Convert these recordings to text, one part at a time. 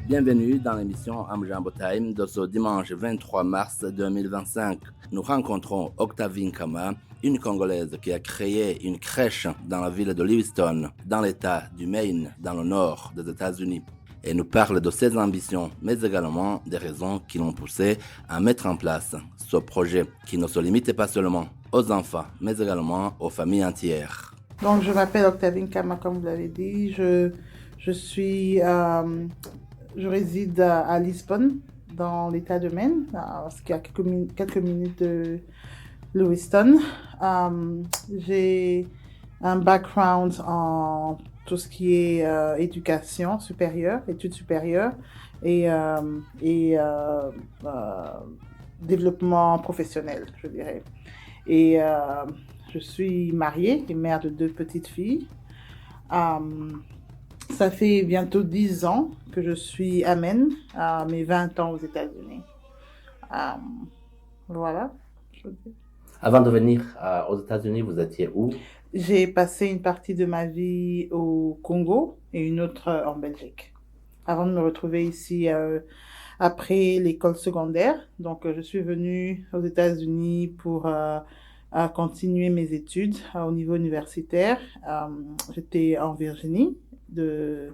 Bienvenue dans l'émission Amjambo Time de ce dimanche 23 mars 2025. Nous rencontrons Octavine Kama, une Congolaise qui a créé une crèche dans la ville de Lewiston, dans l'État du Maine, dans le nord des États-Unis. Elle nous parle de ses ambitions, mais également des raisons qui l'ont poussée à mettre en place ce projet qui ne se limite pas seulement aux enfants, mais également aux familles entières. Donc, je m'appelle Octavine Kama, comme vous l'avez dit. Je réside à Lisbonne, dans l'État de Maine, ce qui est à quelques minutes de Lewiston. J'ai un background en tout ce qui est éducation supérieure, études supérieures et développement professionnel, je dirais. Et je suis mariée et mère de 2 petites filles. Ça fait bientôt 10 ans que je suis à Maine, à mes 20 ans aux États-Unis. Voilà. Avant de venir aux États-Unis, vous étiez où? J'ai passé une partie de ma vie au Congo et une autre en Belgique. Avant de me retrouver ici après l'école secondaire. Donc, je suis venue aux États-Unis pour continuer mes études au niveau universitaire. J'étais en Virginie de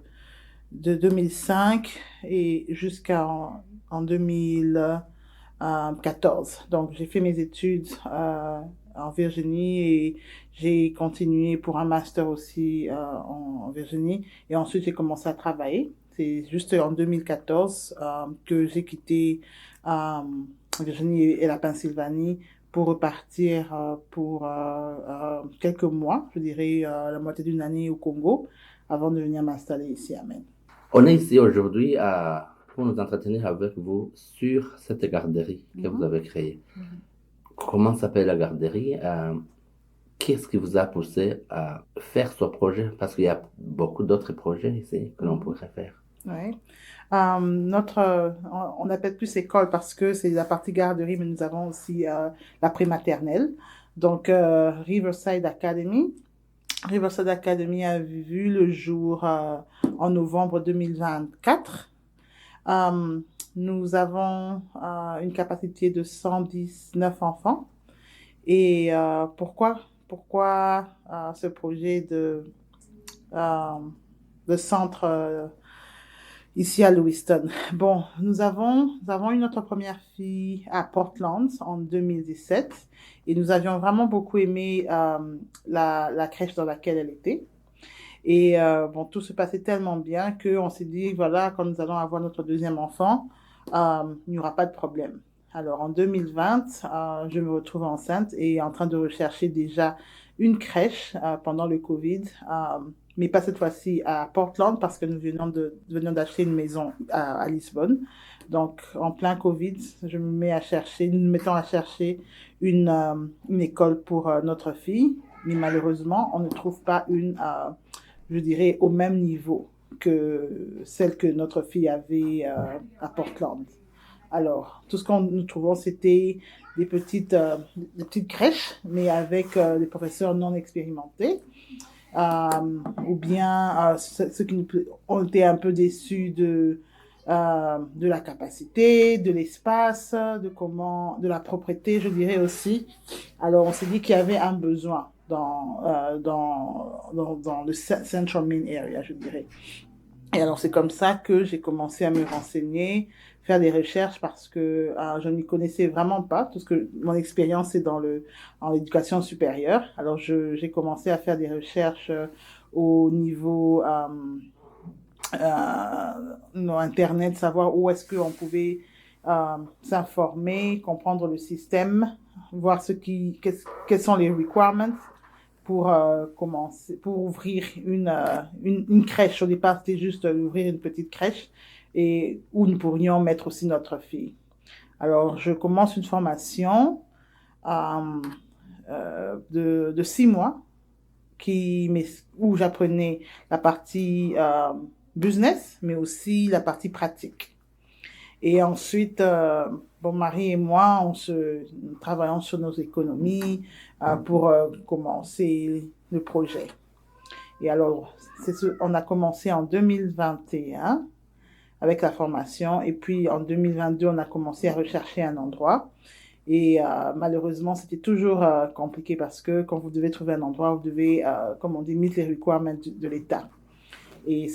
2005 et jusqu'en 2014. Donc, j'ai fait mes études en Virginie et j'ai continué pour un master aussi en Virginie. Et ensuite, j'ai commencé à travailler. C'est juste en 2014 que j'ai quitté Virginie et la Pennsylvanie pour repartir pour quelques mois, je dirais la moitié d'une année au Congo, avant de venir m'installer ici à Maine. On est ici aujourd'hui pour nous entretenir avec vous sur cette garderie que vous avez créée. Comment s'appelle la garderie? Qu'est-ce qui vous a poussé à faire ce projet? Parce qu'il y a beaucoup d'autres projets ici que l'on pourrait faire. Oui. On appelle plus école parce que c'est la partie garderie, mais nous avons aussi la prématernelle. Donc, Riverside Academy. Riverside Academy a vu le jour en novembre 2024. Nous avons une capacité de 119 enfants. Et pourquoi ce projet de centre ici à Lewiston? Bon, nous avons eu notre première fille à Portland en 2017 et nous avions vraiment beaucoup aimé la crèche dans laquelle elle était. Et bon, tout se passait tellement bien qu'on s'est dit, voilà, quand nous allons avoir notre deuxième enfant, il n'y aura pas de problème. Alors, en 2020, je me retrouve enceinte et en train de rechercher déjà une crèche pendant le Covid, mais pas cette fois-ci à Portland parce que nous venions d'acheter une maison à Lisbonne. Donc, en plein Covid, nous mettons à chercher une école pour notre fille, mais malheureusement, on ne trouve pas je dirais, au même niveau que celle que notre fille avait à Portland. Alors, tout ce que nous trouvons, c'était des petites crèches, mais avec des professeurs non expérimentés. Ou bien ceux qui ont été un peu déçus de la capacité, de l'espace, de la propreté, je dirais aussi. Alors, on s'est dit qu'il y avait un besoin dans le Central Main Area, je dirais. Et alors, c'est comme ça que j'ai commencé à me renseigner, faire des recherches parce que je n'y connaissais vraiment pas, parce que mon expérience est dans l'éducation supérieure. Alors, j'ai commencé à faire des recherches au niveau Internet, savoir où est-ce qu'on pouvait s'informer, comprendre le système, voir quels sont les requirements pour ouvrir une crèche. Au départ, c'était juste ouvrir une petite crèche et où nous pourrions mettre aussi notre fille. Alors, je commence une formation de 6 mois où j'apprenais la partie business, mais aussi la partie pratique. Et ensuite, mon mari et moi, nous travaillons sur nos économies pour commencer le projet. Et alors, on a commencé en 2021 avec la formation. Et puis, en 2022, on a commencé à rechercher un endroit. Et malheureusement, c'était toujours compliqué parce que quand vous devez trouver un endroit, vous devez, comme on dit, meet les requirements de l'État. Et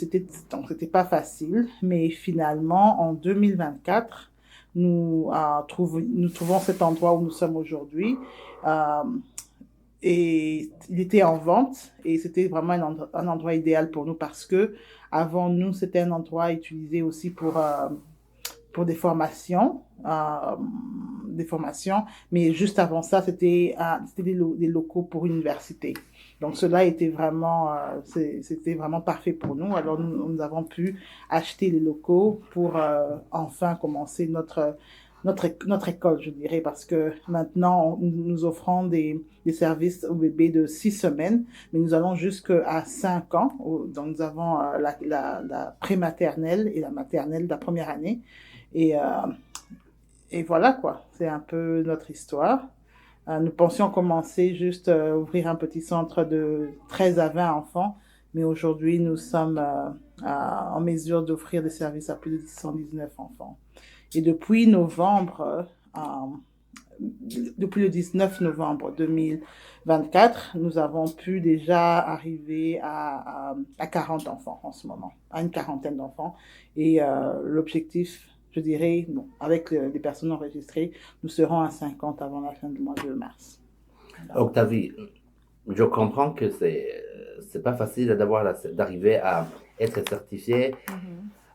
donc, c'était pas facile. Mais finalement, en 2024, nous trouvons cet endroit où nous sommes aujourd'hui. Et il était en vente et c'était vraiment un endroit idéal pour nous parce que avant nous, c'était un endroit utilisé aussi pour des formations, mais juste avant ça, c'était des locaux pour l'université. Donc cela était vraiment, c'était vraiment parfait pour nous. Alors nous avons pu acheter les locaux pour enfin commencer notre école, je dirais, parce que maintenant, nous offrons des services aux bébés de 6 semaines, mais nous allons jusqu'à 5 ans. Donc, nous avons la prématernelle et la maternelle de la première année. Et, euh, et voilà, quoi. C'est un peu notre histoire. Nous pensions commencer juste ouvrir un petit centre de 13 à 20 enfants, mais aujourd'hui, nous sommes en mesure d'offrir des services à plus de 119 enfants. Et depuis depuis le 19 novembre 2024, nous avons pu déjà arriver à 40 enfants en ce moment, à une quarantaine d'enfants. Et l'objectif, je dirais, bon, avec les personnes enregistrées, nous serons à 50 avant la fin du mois de mars. Octavie, je comprends que c'est pas facile d'arriver à être certifié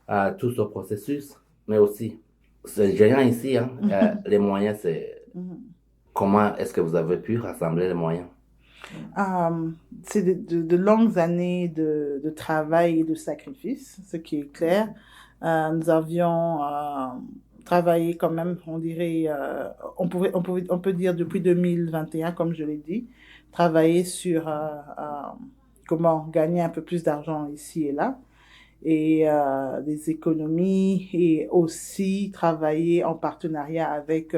à tout ce processus, mais aussi, c'est géant ici, hein, les moyens, comment est-ce que vous avez pu rassembler les moyens? C'est de longues années de travail et de sacrifice, ce qui est clair. Nous avions travaillé quand même, on dirait, on peut dire depuis 2021, comme je l'ai dit, travailler sur comment gagner un peu plus d'argent ici et là, et des économies, et aussi travailler en partenariat avec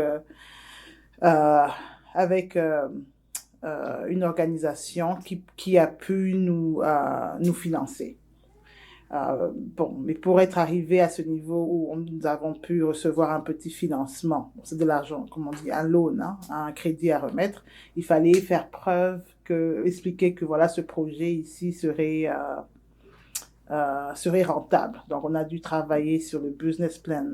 une organisation qui a pu nous financer. Bon, mais pour être arrivé à ce niveau où nous avons pu recevoir un petit financement, c'est de l'argent, comme on dit, un loan, hein, un crédit à remettre, il fallait faire preuve, expliquer que voilà, ce projet ici serait rentable. Donc, on a dû travailler sur le business plan,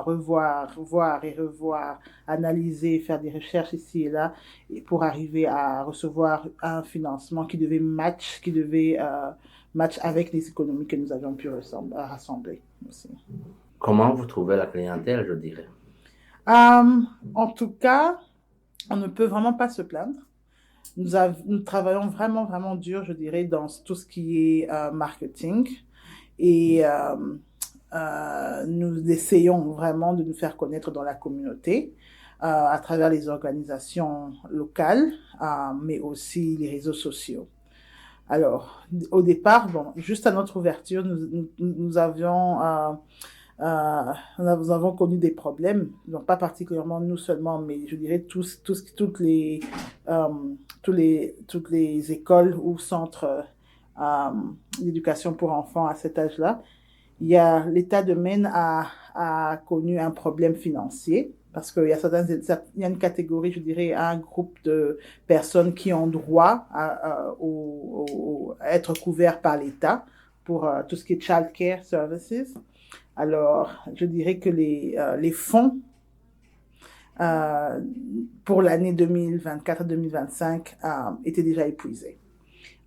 voir et revoir, analyser, faire des recherches ici et là, et pour arriver à recevoir un financement qui devait match avec les économies que nous avions pu rassembler aussi. Comment vous trouvez la clientèle, je dirais? En tout cas, on ne peut vraiment pas se plaindre. Nous travaillons vraiment, vraiment dur, je dirais, dans tout ce qui est marketing. Et nous essayons vraiment de nous faire connaître dans la communauté à travers les organisations locales, mais aussi les réseaux sociaux. Alors, au départ, bon, juste à notre ouverture, nous avons connu des problèmes, donc pas particulièrement nous seulement, mais je dirais toutes les écoles ou centres d'éducation pour enfants à cet âge-là. L'État de Maine a connu un problème financier parce qu'il y a une catégorie, je dirais, un groupe de personnes qui ont droit à être couverts par l'État pour tout ce qui est Child Care Services. Alors, je dirais que les fonds pour l'année 2024-2025 étaient déjà épuisés.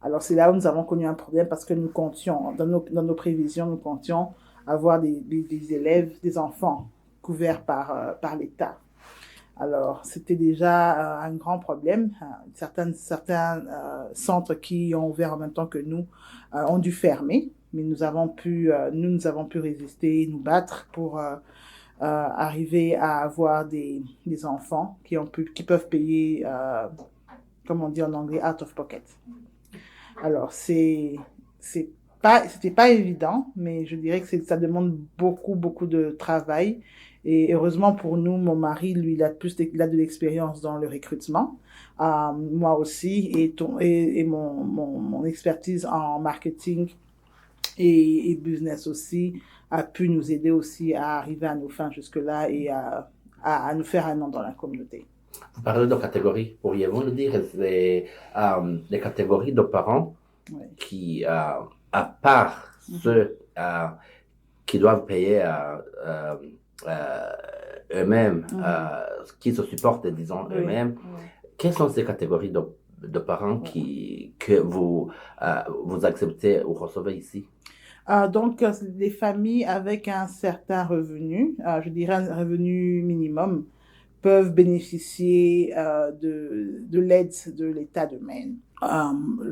Alors, c'est là où nous avons connu un problème parce que nous comptions, dans nos prévisions, nous comptions avoir des élèves, des enfants couverts par l'État. Alors, c'était déjà un grand problème. Certains centres qui ont ouvert en même temps que nous ont dû fermer, mais nous avons pu résister, nous battre pour arriver à avoir des enfants qui peuvent payer, comme on dit en anglais, out of pocket. Alors, c'était pas évident, mais je dirais que ça demande beaucoup, beaucoup de travail. Et heureusement pour nous, mon mari, lui, il a de l'expérience dans le recrutement. Moi aussi, et mon expertise en marketing et business aussi a pu nous aider aussi à arriver à nos fins jusque-là et à nous faire un nom dans la communauté. Vous parlez de catégories. Pourriez-vous nous dire les catégories de parents qui, à part ceux qui doivent payer eux-mêmes, qui se supportent, disons, eux-mêmes, quelles sont ces catégories de parents que vous acceptez ou recevez ici? Donc, les familles avec un certain revenu, je dirais un revenu minimum, peuvent bénéficier de l'aide de l'État de Maine.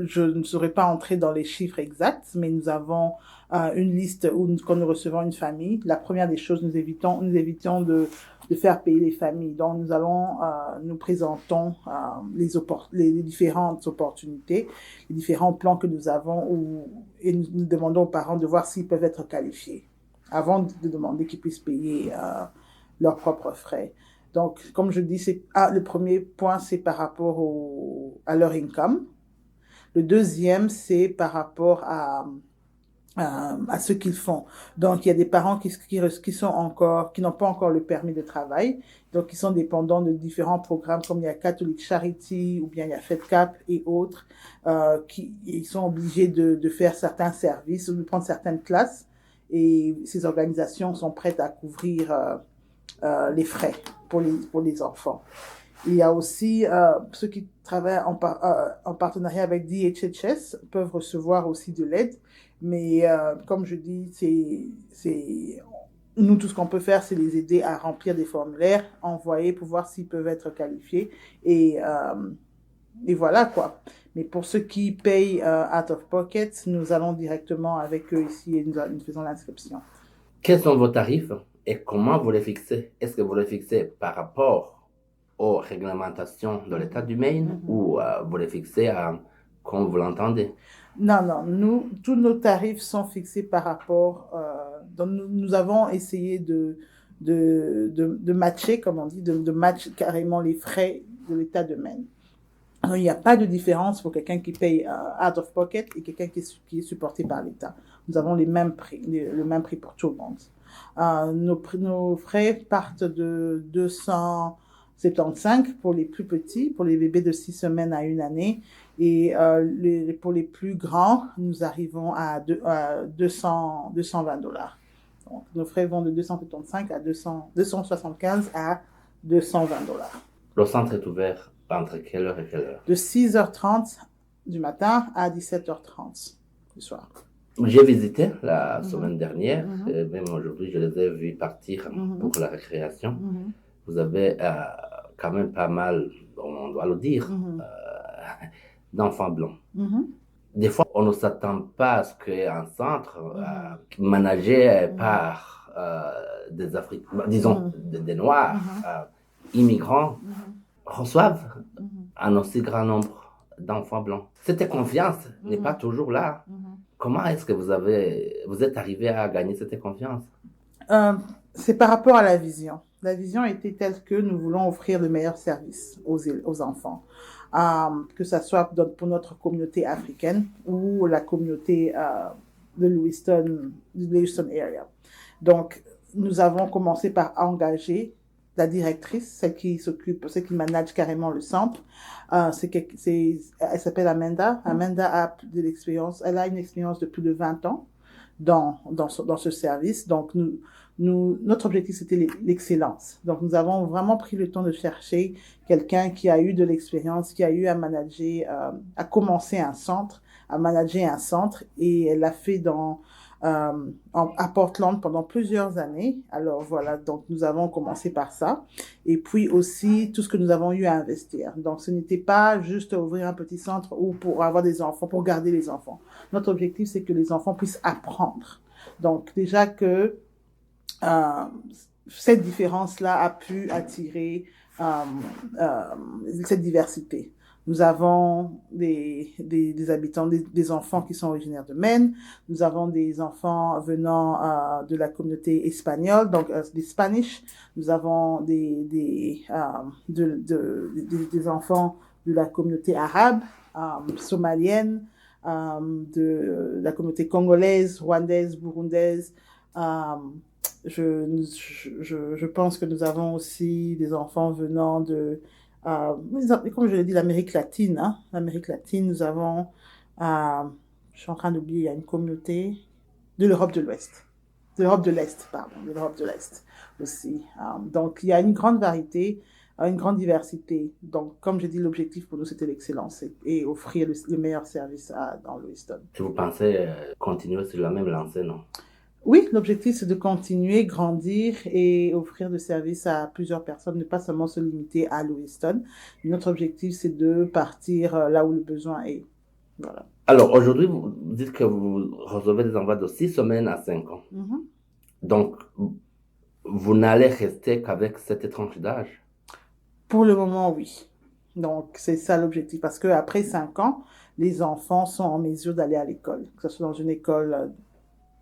Je ne saurais pas entrer dans les chiffres exacts, mais nous avons une liste où quand nous recevons une famille, la première des choses, nous évitons de faire payer les familles. Donc, nous présentons les différentes opportunités, les différents plans que nous avons et nous demandons aux parents de voir s'ils peuvent être qualifiés avant de demander qu'ils puissent payer leurs propres frais. Donc, comme je dis, le premier point, c'est par rapport à leur income. Le deuxième, c'est par rapport à ce qu'ils font. Donc, il y a des parents qui n'ont pas encore le permis de travail, donc qui sont dépendants de différents programmes comme il y a Catholic Charity ou bien il y a FedCap et autres, ils sont obligés de faire certains services ou de prendre certaines classes et ces organisations sont prêtes à couvrir les frais pour les enfants. Il y a aussi ceux qui travaillent en partenariat avec DHHS peuvent recevoir aussi de l'aide, mais comme je dis, nous tout ce qu'on peut faire, c'est les aider à remplir des formulaires, envoyer pour voir s'ils peuvent être qualifiés et voilà quoi. Mais pour ceux qui payent out of pocket, nous allons directement avec eux ici et nous faisons l'inscription. Quels sont vos tarifs et comment vous les fixez? Est-ce que vous les fixez par rapport aux réglementations de l'État du Maine ou vous les fixez comme vous l'entendez? Non. Tous nos tarifs sont fixés par rapport... donc nous avons essayé de matcher, comme on dit, de matcher carrément les frais de l'État de Maine. Alors, il n'y a pas de différence pour quelqu'un qui paye out of pocket et quelqu'un qui est supporté par l'État. Nous avons le même prix pour tout le monde. Nos frais partent de 275 pour les plus petits, pour les bébés de 6 semaines à 1 année. Et pour les plus grands, nous arrivons à 220 $. Donc, nos frais vont de 275 à 275 à 220 $. Le centre est ouvert entre quelle heure et quelle heure? De 6h30 du matin à 17h30 du soir. J'ai visité la semaine dernière, et même aujourd'hui, je les ai vus partir pour la récréation. Vous avez quand même pas mal, on doit le dire, d'enfants blancs. Des fois, on ne s'attend pas à ce qu'un centre managé par des Africains, disons des Noirs, immigrants, reçoivent un aussi grand nombre d'enfants blancs. Cette confiance n'est pas toujours là. Comment est-ce que vous êtes arrivé à gagner cette confiance? C'est par rapport à la vision. La vision était telle que nous voulons offrir le meilleur service aux enfants. Que ça soit pour notre communauté africaine ou la communauté de Lewiston area. Donc, nous avons commencé par engager la directrice, celle qui manage carrément le centre. Elle s'appelle Amanda. Amanda a de l'expérience. Elle a une expérience de plus de 20 ans dans ce service. Donc, notre objectif, c'était l'excellence. Donc, nous avons vraiment pris le temps de chercher quelqu'un qui a eu de l'expérience, qui a eu à manager, à commencer un centre, à manager un centre. Et elle l'a fait à Portland pendant plusieurs années. Alors voilà, donc nous avons commencé par ça. Et puis aussi, tout ce que nous avons eu à investir. Donc, ce n'était pas juste ouvrir un petit centre ou pour avoir des enfants, pour garder les enfants. Notre objectif, c'est que les enfants puissent apprendre. Donc, déjà que cette différence-là a pu attirer cette diversité. Nous avons des habitants, des enfants qui sont originaires de Maine. Nous avons des enfants venant de la communauté espagnole, donc des Spanish. Nous avons des enfants de la communauté arabe, somalienne, de la communauté congolaise, rwandaise, burundaise, Euh, je pense que nous avons aussi des enfants venant comme je l'ai dit, l'Amérique latine. Hein. L'Amérique latine, nous avons, euh, je suis en train d'oublier, il y a une communauté de l'Europe de l'Ouest. De l'Europe de l'Est, pardon, de l'Europe de l'Est aussi. Donc, il y a une grande variété, une grande diversité. Donc, comme je dis, l'objectif pour nous, c'était l'excellence et offrir le meilleur service dans Lewiston. Si vous pensez continuer sur la même lancée, non? Oui, l'objectif, c'est de continuer, grandir et offrir le service à plusieurs personnes, ne pas seulement se limiter à Lewiston. Notre objectif, c'est de partir là où le besoin est. Voilà. Alors, aujourd'hui, vous dites que vous recevez des envois de 6 semaines à 5 ans. Mm-hmm. Donc, vous n'allez rester qu'avec cette tranche d'âge? Pour le moment, oui. Donc, c'est ça l'objectif. Parce qu'après 5 ans, les enfants sont en mesure d'aller à l'école, que ce soit dans une école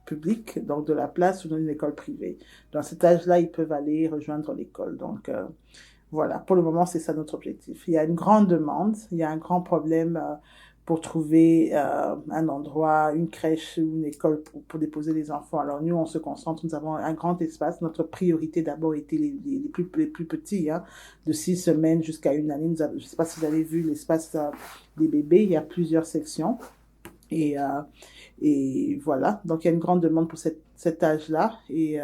publique, donc de la place, ou dans une école privée. Dans cet âge-là, ils peuvent aller rejoindre l'école. Donc, voilà, pour le moment, c'est ça notre objectif. Il y a une grande demande, il y a un grand problème pour trouver un endroit, une crèche ou une école pour déposer les enfants. Alors nous, on se concentre, nous avons un grand espace. Notre priorité d'abord était les plus petits, hein, de 6 semaines jusqu'à 1 année. Je ne sais pas si vous avez vu l'espace des bébés, il y a plusieurs sections. Et voilà, donc il y a une grande demande pour cet âge-là et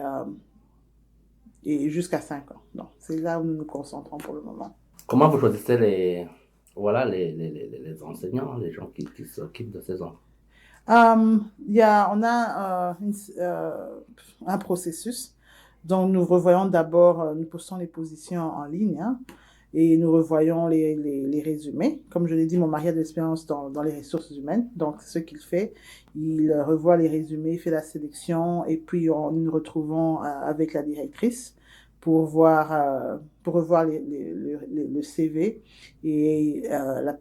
jusqu'à 5 ans. Donc, c'est là où nous nous concentrons pour le moment. Comment vous choisissez les enseignants, les gens qui s'occupent de ces enfants? On a un processus. Donc, nous revoyons d'abord, nous postons les positions en ligne, hein, et nous revoyons les résumés. Comme je l'ai dit, mon mari a de l'expérience dans les ressources humaines. Donc, c'est ce qu'il fait. Il revoit les résumés, il fait la sélection, et puis nous nous retrouvons avec la directrice pour revoir le CV et les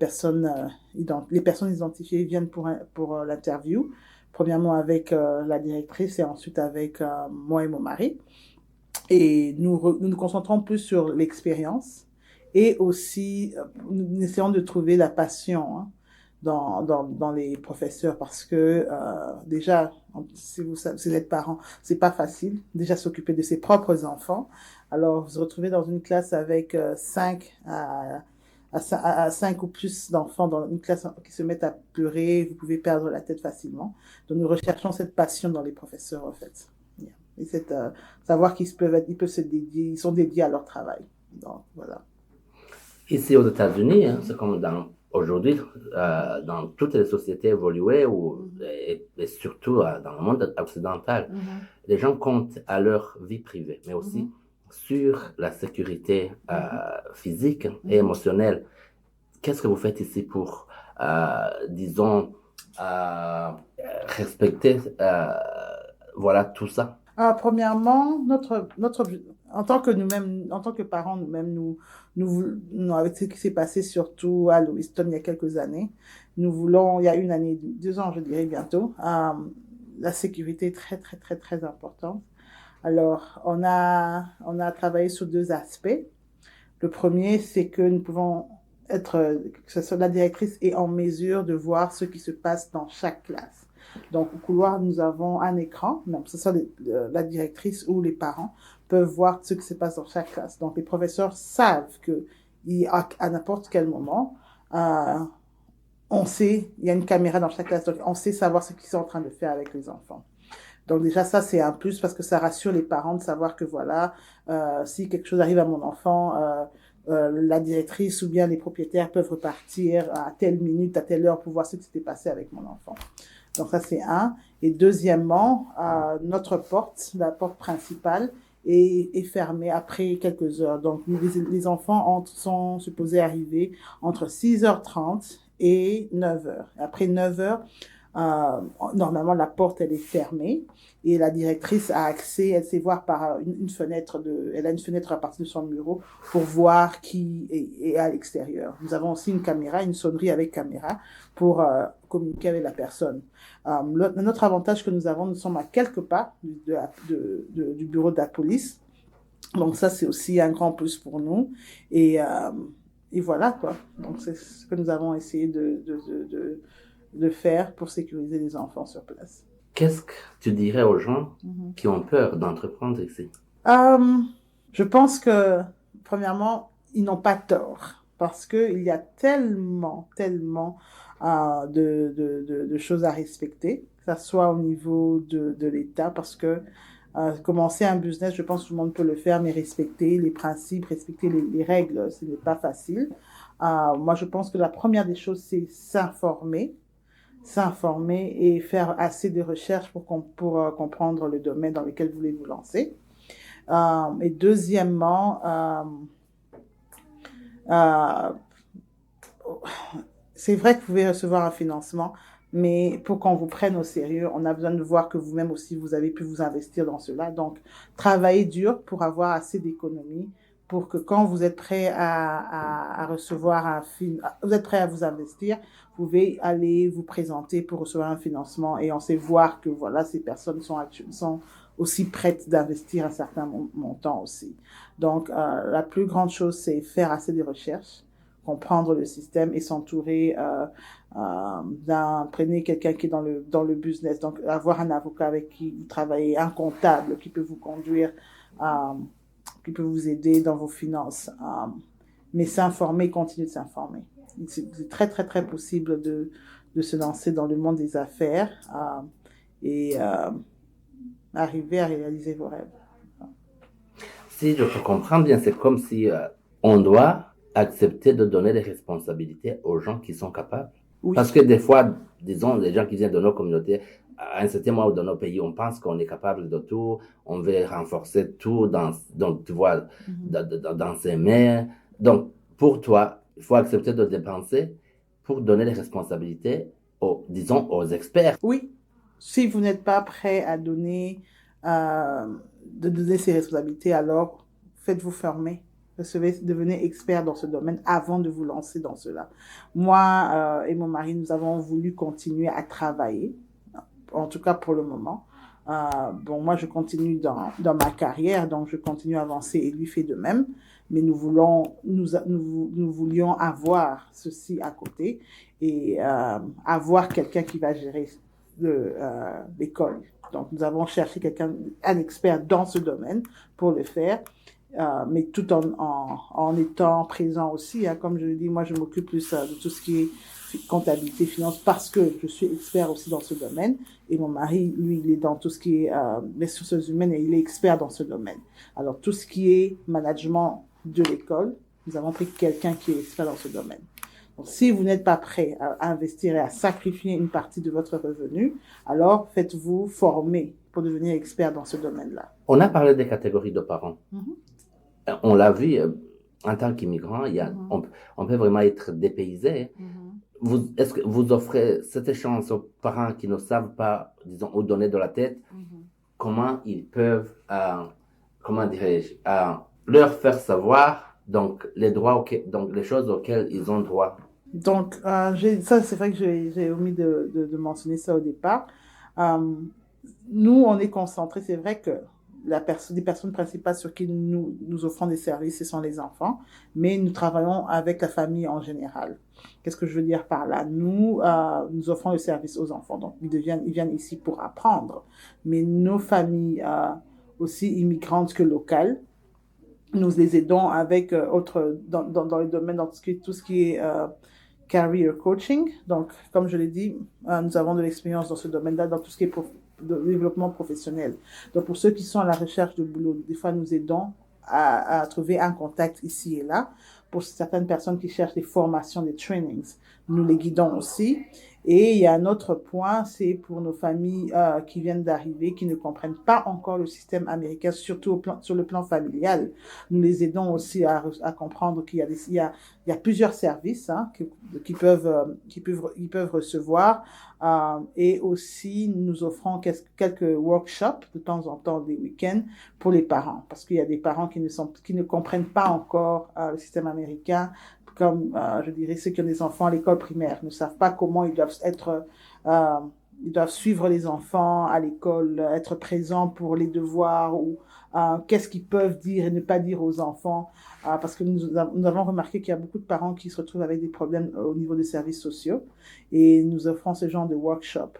personnes identifiées viennent pour l'interview, premièrement avec la directrice et ensuite avec moi et mon mari. Et nous nous concentrons plus sur l'expérience et aussi nous essayons de trouver la passion, hein, dans les professeurs parce que déjà, si vous êtes parent, c'est pas facile déjà s'occuper de ses propres enfants. Alors, vous vous retrouvez dans une classe avec 5 à 5 ou plus d'enfants dans une classe qui se mettent à pleurer, vous pouvez perdre la tête facilement. Donc, nous recherchons cette passion dans les professeurs, en fait. Yeah. Et savoir qu'ils peuvent se dédier, ils sont dédiés à leur travail. Donc, voilà. Ici aux États-Unis, hein, c'est comme aujourd'hui, dans toutes les sociétés évoluées et surtout dans le monde occidental, les gens comptent à leur vie privée, mais aussi sur la sécurité physique et émotionnelle. Qu'est-ce que vous faites ici pour, disons, respecter voilà, tout ça? Premièrement, en tant que parents, avec ce qui s'est passé surtout à Lewiston il y a quelques années, il y a 1 année, 2 ans, je dirais bientôt, la sécurité est très, très, très, très importante. Alors, on a travaillé sur 2 aspects. Le premier, c'est que nous pouvons que la directrice est en mesure de voir ce qui se passe dans chaque classe. Donc, au couloir, nous avons un écran, même que ce soit la directrice ou les parents peuvent voir ce qui se passe dans chaque classe. Donc, les professeurs savent qu'à n'importe quel moment, on sait, il y a une caméra dans chaque classe, donc on sait savoir ce qu'ils sont en train de faire avec les enfants. Donc déjà, ça, c'est un plus parce que ça rassure les parents de savoir que voilà, si quelque chose arrive à mon enfant, la directrice ou bien les propriétaires peuvent repartir à telle minute, à telle heure pour voir ce qui s'était passé avec mon enfant. Donc ça, c'est un. Et deuxièmement, notre porte, la porte principale, est fermée après quelques heures. Donc les enfants sont supposés arriver entre 6h30 et 9h. Après 9h, normalement, la porte, elle est fermée et la directrice a accès, elle sait voir par une fenêtre elle a une fenêtre à partir de son bureau pour voir qui est à l'extérieur. Nous avons aussi une caméra, une sonnerie avec caméra pour communiquer avec la personne. Notre avantage que nous sommes à quelques pas du bureau de la police. Donc ça, c'est aussi un grand plus pour nous. Et voilà, quoi. Donc c'est ce que nous avons essayé de faire pour sécuriser les enfants sur place. Qu'est-ce que tu dirais aux gens Mhm. qui ont peur d'entreprendre ici? Je pense que, premièrement, ils n'ont pas tort parce qu'il y a tellement de choses à respecter, que ce soit au niveau de l'État, parce que commencer un business, je pense que tout le monde peut le faire, mais respecter les principes, respecter les règles, ce n'est pas facile. Moi, je pense que la première des choses, c'est s'informer et faire assez de recherches pour comprendre le domaine dans lequel vous voulez vous lancer. Et deuxièmement, euh, c'est vrai que vous pouvez recevoir un financement, mais pour qu'on vous prenne au sérieux, on a besoin de voir que vous-même aussi, vous avez pu vous investir dans cela. Donc, travaillez dur pour avoir assez d'économies pour que quand vous êtes prêt à recevoir vous êtes prêt à vous investir, vous pouvez aller vous présenter pour recevoir un financement et on sait voir que voilà, ces personnes sont aussi prêtes d'investir un certain montant aussi. Donc, la plus grande chose, c'est faire assez de recherches, comprendre le système et s'entourer prenez quelqu'un qui est dans le business, donc avoir un avocat avec qui vous travaillez, un comptable qui peut vous conduire, qui peut vous aider dans vos finances, mais s'informer, continuer de s'informer. C'est très possible de se lancer dans le monde des affaires et arriver à réaliser vos rêves. Si je te comprends bien, c'est comme si on doit accepter de donner des responsabilités aux gens qui sont capables. Oui. Parce que des fois, disons, les gens qui viennent de nos communautés, à un certain moment dans nos pays, on pense qu'on est capable de tout, on veut renforcer tout donc, tu vois, dans ses mains. Donc, pour toi, il faut accepter de dépenser pour donner les responsabilités disons, aux experts. Oui, si vous n'êtes pas prêt à de donner ces responsabilités, alors faites-vous former. Devenez expert dans ce domaine avant de vous lancer dans cela. Moi et mon mari, nous avons voulu continuer à travailler, en tout cas pour le moment. Bon, moi, je continue dans ma carrière, donc je continue à avancer et lui fait de même. Mais nous voulions avoir ceci à côté et avoir quelqu'un qui va gérer l'école. Donc, nous avons cherché un expert dans ce domaine pour le faire, mais tout en étant présent aussi. Hein, comme je l'ai dit, moi, je m'occupe plus de tout ce qui est comptabilité, finance, parce que je suis expert aussi dans ce domaine. Et mon mari, lui, il est dans tout ce qui est ressources humaines et il est expert dans ce domaine. Alors, tout ce qui est management de l'école, nous avons pris quelqu'un qui est expert dans ce domaine. Donc, si vous n'êtes pas prêt à investir et à sacrifier une partie de votre revenu, alors faites-vous former pour devenir expert dans ce domaine-là. On a parlé des catégories de parents. On l'a vu, en tant qu'immigrant, on peut vraiment être dépaysé. Est-ce que vous offrez cette chance aux parents qui ne savent pas, disons, où donner de la tête, comment ils peuvent, comment dirais-je, leur faire savoir donc les droits, donc les choses auxquelles ils ont droit. Donc, ça, c'est vrai que j'ai omis de mentionner ça au départ. Nous, on est concentrés, c'est vrai que des personnes principales sur qui nous offrons des services, ce sont les enfants, mais nous travaillons avec la famille en général. Qu'est-ce que je veux dire par là? Nous offrons le service aux enfants, donc ils viennent ici pour apprendre, mais nos familles, aussi immigrantes que locales, nous les aidons avec dans le domaine, dans tout ce qui est career coaching. Donc, comme je l'ai dit, nous avons de l'expérience dans ce domaine-là, dans tout ce qui est de développement professionnel. Donc, pour ceux qui sont à la recherche de boulot, des fois, nous aidons à trouver un contact ici et là. Pour certaines personnes qui cherchent des formations, des trainings, nous les guidons aussi. Et il y a un autre point, c'est pour nos familles qui viennent d'arriver, qui ne comprennent pas encore le système américain, surtout sur le plan familial. Nous les aidons aussi à comprendre qu'il y a plusieurs services qu'ils peuvent recevoir. Et aussi, nous offrons quelques workshops de temps en temps, des week-ends, pour les parents. Parce qu'il y a des parents qui ne comprennent pas encore le système américain, comme je dirais ceux qui ont des enfants à l'école primaire, ne savent pas comment ils doivent ils doivent suivre les enfants à l'école, être présents pour les devoirs ou qu'est-ce qu'ils peuvent dire et ne pas dire aux enfants. Parce que nous avons remarqué qu'il y a beaucoup de parents qui se retrouvent avec des problèmes au niveau des services sociaux et nous offrons ce genre de workshop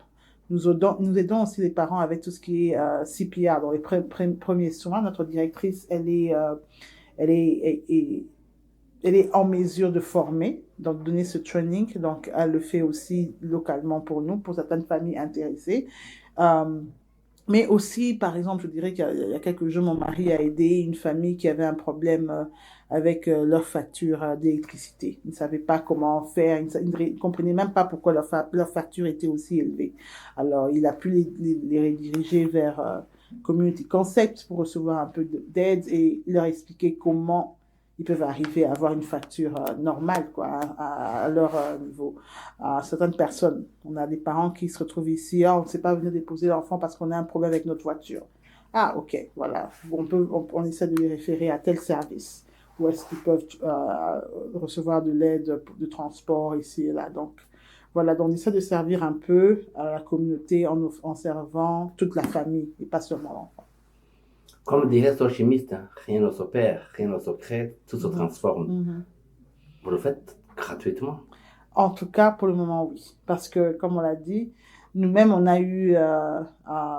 Nous aidons aussi les parents avec tout ce qui est CPR, donc les premiers soins. Notre directrice, elle est, elle est en mesure de former, donc donner ce training. Donc, elle le fait aussi localement pour nous, pour certaines familles intéressées. Mais aussi, par exemple, je dirais qu'il y a quelques jours, mon mari a aidé une famille qui avait un problème avec leur facture d'électricité. Ils ne savaient pas comment faire, ils ne comprenaient même pas pourquoi leur facture était aussi élevée. Alors, il a pu les rediriger vers Community Concept pour recevoir un peu d'aide et leur expliquer comment ils peuvent arriver à avoir une facture normale, quoi, à leur niveau. À certaines personnes, on a des parents qui se retrouvent ici, on ne sait pas venir déposer l'enfant parce qu'on a un problème avec notre voiture. Ah, ok, voilà, on essaie de les référer à tel service, où est-ce qu'ils peuvent recevoir de l'aide de transport ici et là. Donc, voilà, donc on essaie de servir un peu à la communauté en servant toute la famille et pas seulement l'enfant. Comme dirait ce chimiste, rien ne s'opère, rien ne se crée, tout se transforme. Vous le faites gratuitement? En tout cas, pour le moment, oui. Parce que, comme on l'a dit, nous-mêmes, on a eu...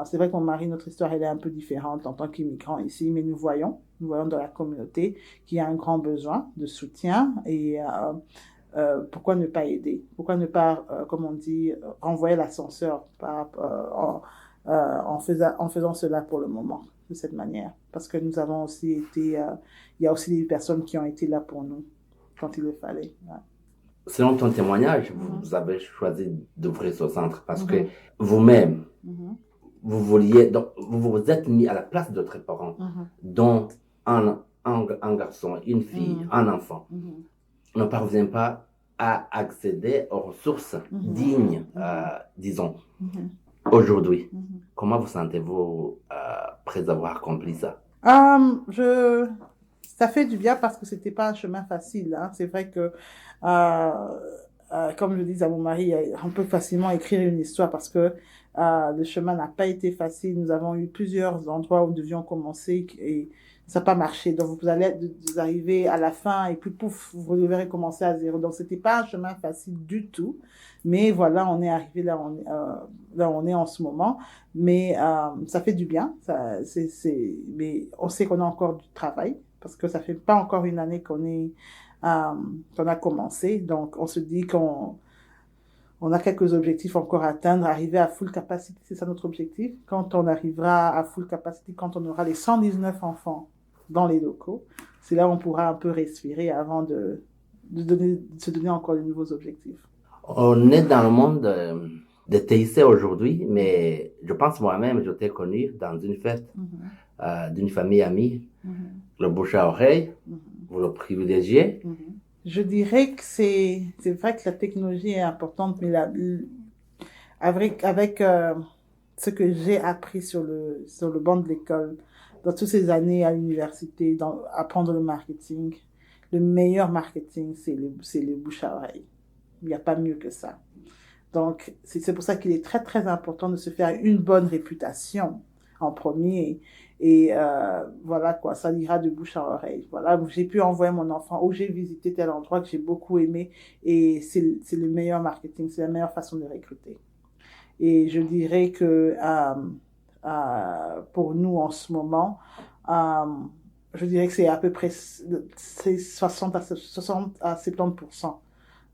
c'est vrai que mon mari, notre histoire, elle est un peu différente en tant qu'immigrant ici, mais nous voyons dans la communauté qu'il y a un grand besoin de soutien et pourquoi ne pas aider? Pourquoi ne pas, comme on dit, renvoyer l'ascenseur en faisant cela pour le moment, de cette manière? Parce que nous avons aussi été... il y a aussi des personnes qui ont été là pour nous quand il le fallait. Ouais. Selon ton témoignage, vous avez choisi d'ouvrir ce centre parce que vous-même, vous vouliez, donc vous vous êtes mis à la place d'autres parents, dont un garçon, une fille, un enfant ne parvient pas à accéder aux ressources dignes, disons, aujourd'hui. Comment vous sentez-vous après avoir accompli ça? Ça fait du bien parce que c'était pas un chemin facile. Hein. C'est vrai que, comme je dis à mon mari, on peut facilement écrire une histoire parce que le chemin n'a pas été facile. Nous avons eu plusieurs endroits où nous devions commencer et ça n'a pas marché. Donc, vous allez vous arriver à la fin et puis pouf, vous devez recommencer à zéro. Donc, c'était pas un chemin facile du tout. Mais voilà, on est arrivé là où on est en ce moment. Mais ça fait du bien. Mais on sait qu'on a encore du travail parce que ça fait pas encore une année qu'on a commencé. Donc, on se dit qu'on a quelques objectifs encore à atteindre, arriver à full capacity, c'est ça notre objectif. Quand on arrivera à full capacity, quand on aura les 119 enfants dans les locaux, c'est là où on pourra un peu respirer avant de se donner encore de nouveaux objectifs. On est dans le monde de TIC aujourd'hui, mais je pense moi-même, je t'ai connu dans une fête d'une famille amie, le bouche à oreille, vous le privilégiez. Je dirais que c'est vrai que la technologie est importante, mais avec ce que j'ai appris sur le banc de l'école, dans toutes ces années à l'université, apprendre le marketing, le meilleur marketing, c'est le bouche à oreille. Il n'y a pas mieux que ça. Donc, c'est pour ça qu'il est très, très important de se faire une bonne réputation en premier. Et voilà quoi, ça ira de bouche à oreille. Voilà, j'ai pu envoyer mon enfant ou j'ai visité tel endroit que j'ai beaucoup aimé et c'est le meilleur marketing, c'est la meilleure façon de recruter. Et je dirais que pour nous en ce moment, je dirais que c'est à peu près 60 à 70%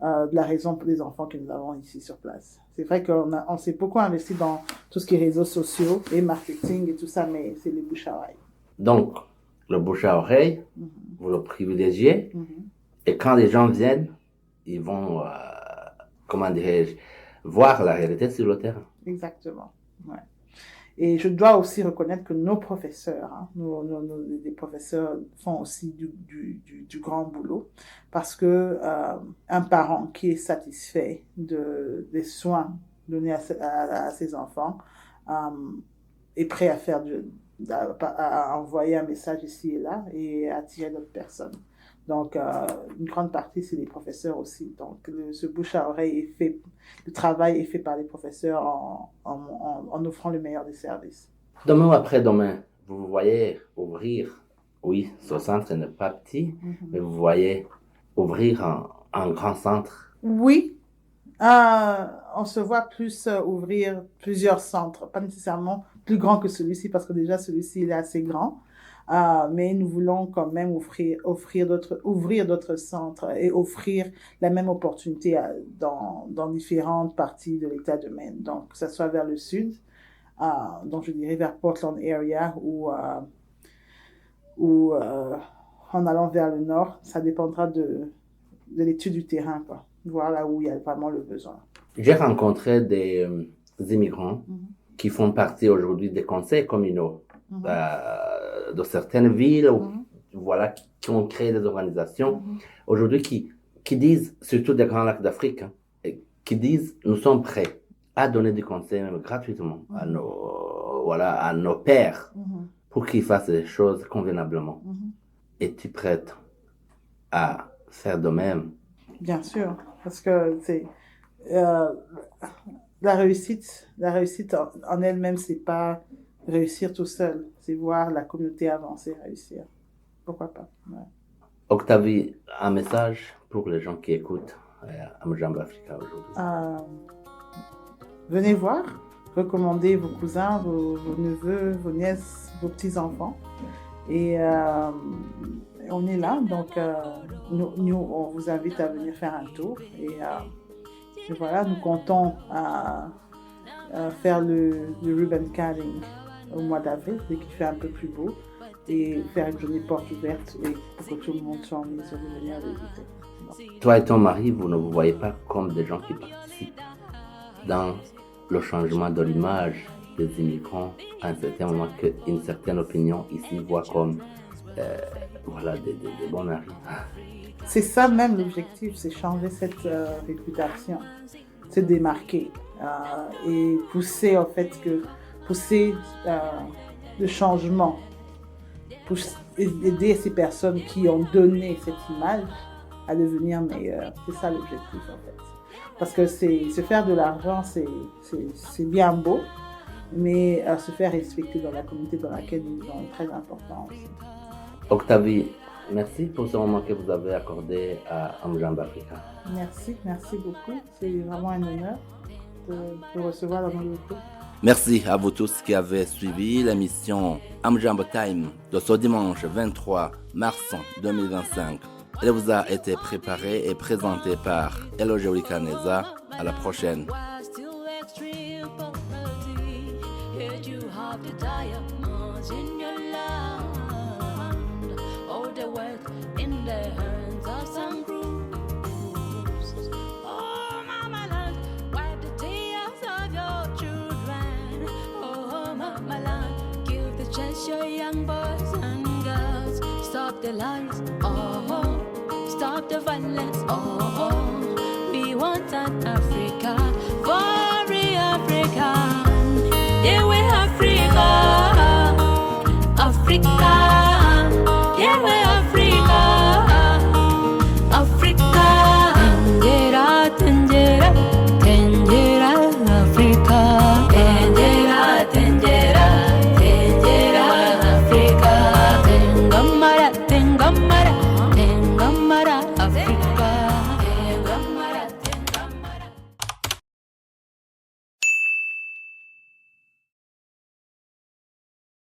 de la raison pour les enfants que nous avons ici sur place. C'est vrai qu'on s'est beaucoup investi dans tout ce qui est réseaux sociaux et marketing et tout ça, mais c'est le bouche à oreille. Donc, le bouche à oreille, vous le privilégiez, et quand les gens viennent, ils vont, comment dirais-je, voir la réalité sur le terrain. Exactement, ouais. Et je dois aussi reconnaître que nos professeurs, hein, les professeurs font aussi du grand boulot parce que un parent qui est satisfait des soins donnés à ses enfants est prêt à faire à envoyer un message ici et là et attirer d'autres personnes. Donc, une grande partie, c'est les professeurs aussi. Donc, ce bouche à oreille est fait, le travail est fait par les professeurs en offrant le meilleur des services. Demain ou après-demain, vous voyez ouvrir, oui, ce centre n'est pas petit, mais vous voyez ouvrir un grand centre. Oui, On se voit plus ouvrir plusieurs centres, pas nécessairement plus grand que celui-ci, parce que déjà celui-ci il est assez grand. Mais nous voulons quand même ouvrir d'autres centres et offrir la même opportunité dans différentes parties de l'État de Maine. Donc, que ce soit vers le sud, donc je dirais vers Portland area ou en allant vers le nord, ça dépendra de l'étude du terrain, quoi. Voir là où il y a vraiment le besoin. J'ai rencontré des immigrants qui font partie aujourd'hui des conseils communaux de certaines villes voilà, qui ont créé des organisations aujourd'hui qui disent, surtout des Grands Lacs d'Afrique, qui disent nous sommes prêts à donner des conseils même gratuitement à nos pairs pour qu'ils fassent les choses convenablement. Es-tu prête à faire de même? Bien sûr, parce que c'est la réussite en elle-même, c'est pas réussir tout seul, c'est voir la communauté avancer, réussir. Pourquoi pas? Ouais. Octavie, un message pour les gens qui écoutent Amjambo Africa aujourd'hui. Venez voir, recommandez vos cousins, vos neveux, vos nièces, vos petits-enfants. Et on est là, donc nous, on vous invite à venir faire un tour. Et voilà, nous comptons faire le ribbon cutting au mois d'avril, dès qu'il fait un peu plus beau, et faire une journée porte ouverte et pour que tout le monde soit en mesure de venir visiter. Donc. Toi et ton mari, vous ne vous voyez pas comme des gens qui participent dans le changement de l'image des immigrants à un certain moment qu'une certaine opinion ici voit comme voilà, des bons maris. C'est ça même l'objectif, c'est changer cette réputation, se démarquer et pousser en fait le changement, pour aider ces personnes qui ont donné cette image à devenir meilleures. C'est ça l'objectif en fait. Parce que se faire de l'argent, c'est bien beau, mais se faire respecter dans la communauté dans laquelle nous sommes est très important aussi. Octavie, merci pour ce moment que vous avez accordé à Amjambo Africa. Merci beaucoup. C'est vraiment un honneur de recevoir dans nos locaux. Merci à vous tous qui avez suivi l'émission Amjambo Time de ce dimanche 23 mars 2025. Elle vous a été préparée et présentée par Eloge Kaneza. À la prochaine. Your young boys and girls, stop the lies, stop the violence, we want an Africa